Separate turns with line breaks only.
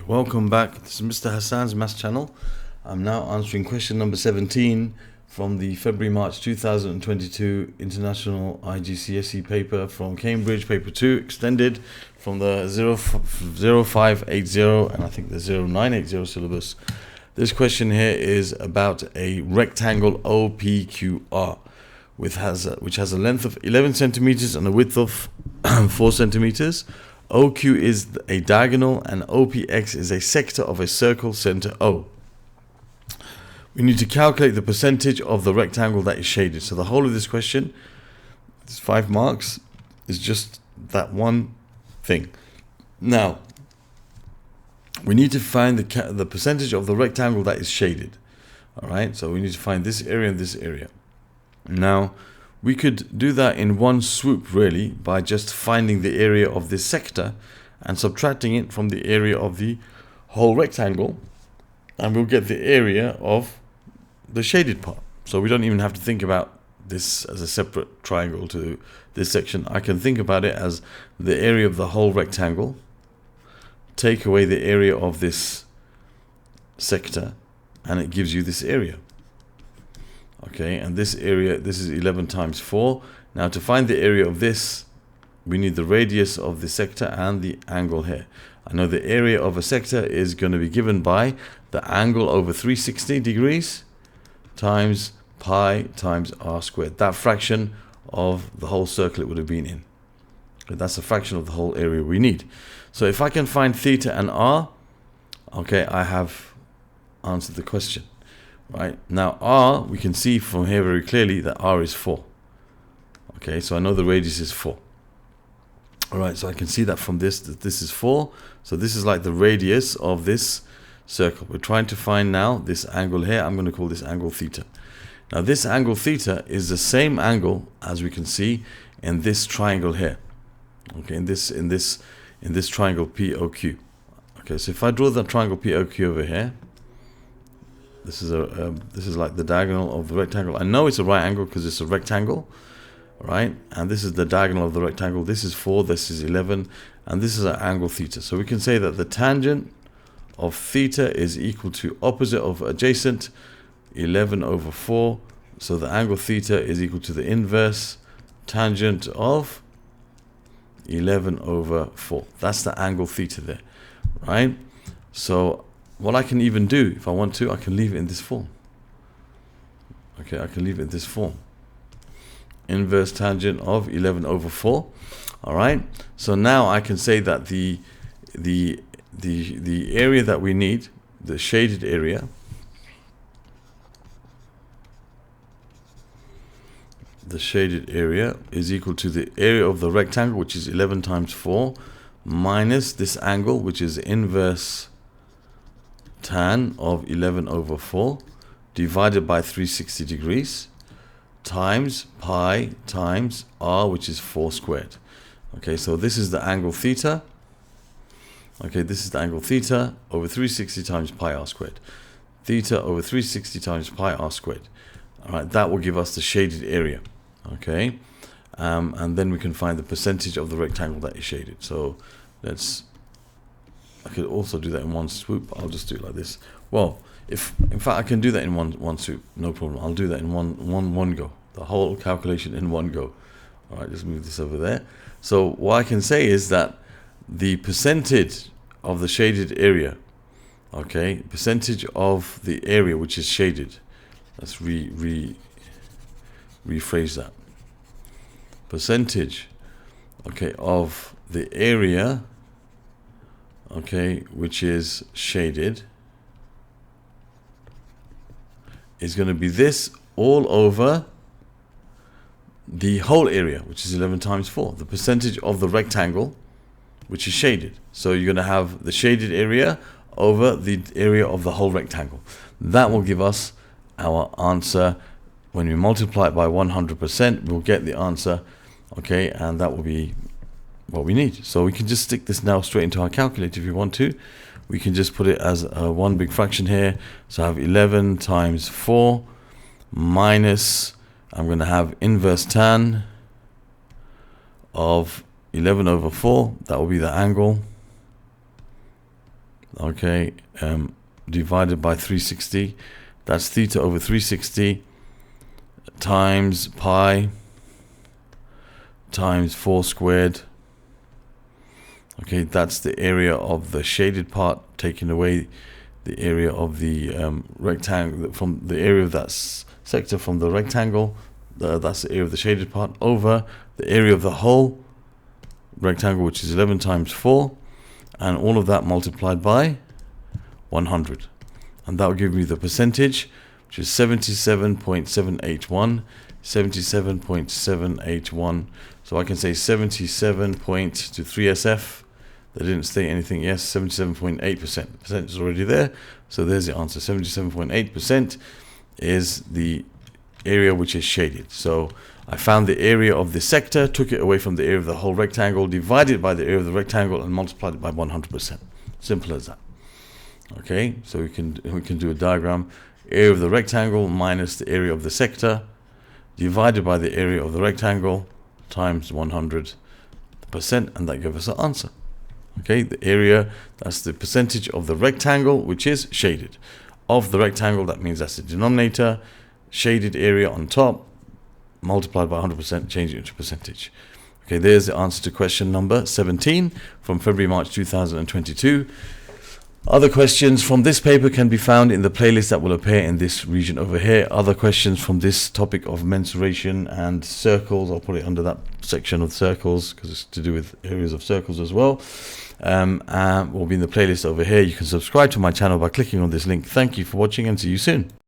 Okay, welcome back. This is Mr. Hassan's Maths channel. I'm now answering question number 17 from the February-March 2022 International IGCSE paper from Cambridge, paper 2, extended from the 0580 and I think the 0980 syllabus. This question here is about a rectangle OPQR which has a length of 11 centimeters and a width of 4 centimeters. OQ is a diagonal and OPX is a sector of a circle center O. We need to calculate the percentage of the rectangle that is shaded. So the whole of this question, it's 5 marks, is just that one thing. Now, we need to find the percentage of the rectangle that is shaded. All right, so we need to find this area and this area. Now, we could do that in one swoop, really, by just finding the area of this sector and subtracting it from the area of the whole rectangle, and we'll get the area of the shaded part. So we don't even have to think about this as a separate triangle to this section. I can think about it as the area of the whole rectangle, take away the area of this sector, and it gives you this area. Okay, and this area, this is 11 times 4. Now to find the area of this, we need the radius of the sector and the angle here. I know the area of a sector is going to be given by the angle over 360 degrees times pi times r squared. That fraction of the whole circle it would have been in. Okay, that's a fraction of the whole area we need. So if I can find theta and r, okay, I have answered the question. Right, now r, we can see from here very clearly that r is 4. Okay, so I know the radius is 4. Alright, so I can see that from this, that this is 4. So this is like the radius of this circle. We're trying to find now this angle here. I'm going to call this angle theta. Now this angle theta is the same angle as we can see in this triangle here. Okay, in this triangle POQ. Okay, so if I draw that triangle POQ over here, this is like the diagonal of the rectangle. I know it's a right angle because it's a rectangle, right? And this is the diagonal of the rectangle. This is 4, this is 11, and this is an angle theta. So we can say that the tangent of theta is equal to opposite of adjacent, 11 over 4. So the angle theta is equal to the inverse tangent of 11 over 4. That's the angle theta there, right? So what I can even do, if I want to, I can leave it in this form. Okay, I can leave it in this form. Inverse tangent of 11 over 4. All right. So now I can say that the area that we need, the shaded area, is equal to the area of the rectangle, which is 11 times 4, minus this angle, which is inverse tan of 11 over 4 divided by 360 degrees times pi times r, which is 4 squared. Okay, so this is the angle theta. Okay, this is the angle theta over 360 times pi r squared. Theta over 360 times pi r squared. All right, that will give us the shaded area. Okay, and then we can find the percentage of the rectangle that is shaded. So I could also do that in one swoop. I'll just do it like this. Well, in fact I can do that in one swoop, no problem. I'll do that in one go. The whole calculation in one go. All right, just move this over there. So what I can say is that the percentage of the shaded area, okay, percentage of the area which is shaded. Let's rephrase that. Percentage, okay, of the area, okay, which is shaded, is going to be this all over the whole area, which is 11 times 4. The percentage of the rectangle, which is shaded. So you're going to have the shaded area over the area of the whole rectangle. That will give us our answer. When we multiply it by 100%, we'll get the answer, okay, and that will be what we need. So we can just stick this now straight into our calculator if you want to. We can just put it as one big fraction here. So I have 11 times 4 minus, I'm going to have inverse tan of 11 over 4. That will be the angle okay, divided by 360. That's theta over 360 times pi times 4 squared. Okay, that's the area of the shaded part, taking away the area of the rectangle, from the area of that sector from the rectangle. That's the area of the shaded part over the area of the whole rectangle, which is 11 times 4, and all of that multiplied by 100. And that will give me the percentage, which is 77.781. 77.781. So I can say 77 point to 3SF. They didn't state anything. Yes, 77.8%. The percentage is already there. So there's the answer. 77.8% is the area which is shaded. So I found the area of the sector, took it away from the area of the whole rectangle, divided by the area of the rectangle, and multiplied it by 100%. Simple as that. Okay, so we can do a diagram. Area of the rectangle minus the area of the sector, divided by the area of the rectangle, times 100%, and that gives us our answer. Okay, the area, that's the percentage of the rectangle which is shaded. Of the rectangle, that means that's the denominator, shaded area on top, multiplied by 100%, change it into percentage. Okay, there's the answer to question number 17 from February-March 2022. Other questions from this paper can be found in the playlist that will appear in this region over here. Other questions from this topic of mensuration and circles, I'll put it under that section of circles because it's to do with areas of circles as well. Will be in the playlist over here. You can subscribe to my channel by clicking on this link. Thank you for watching and see you soon.